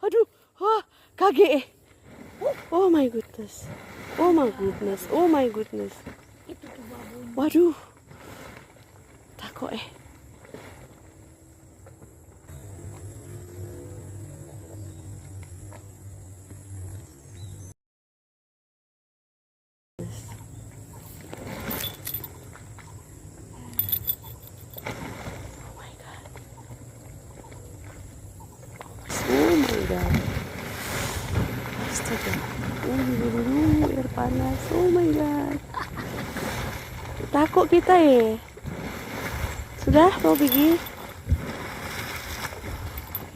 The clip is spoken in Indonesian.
Aduh, kaget. Oh my goodness. Oh my goodness. Oh my goodness. Itu tuh babunya. Waduh. Takut Oh my god. Astaga. Air panas. Oh my god. Takut kita ya. Sudah mau pergi?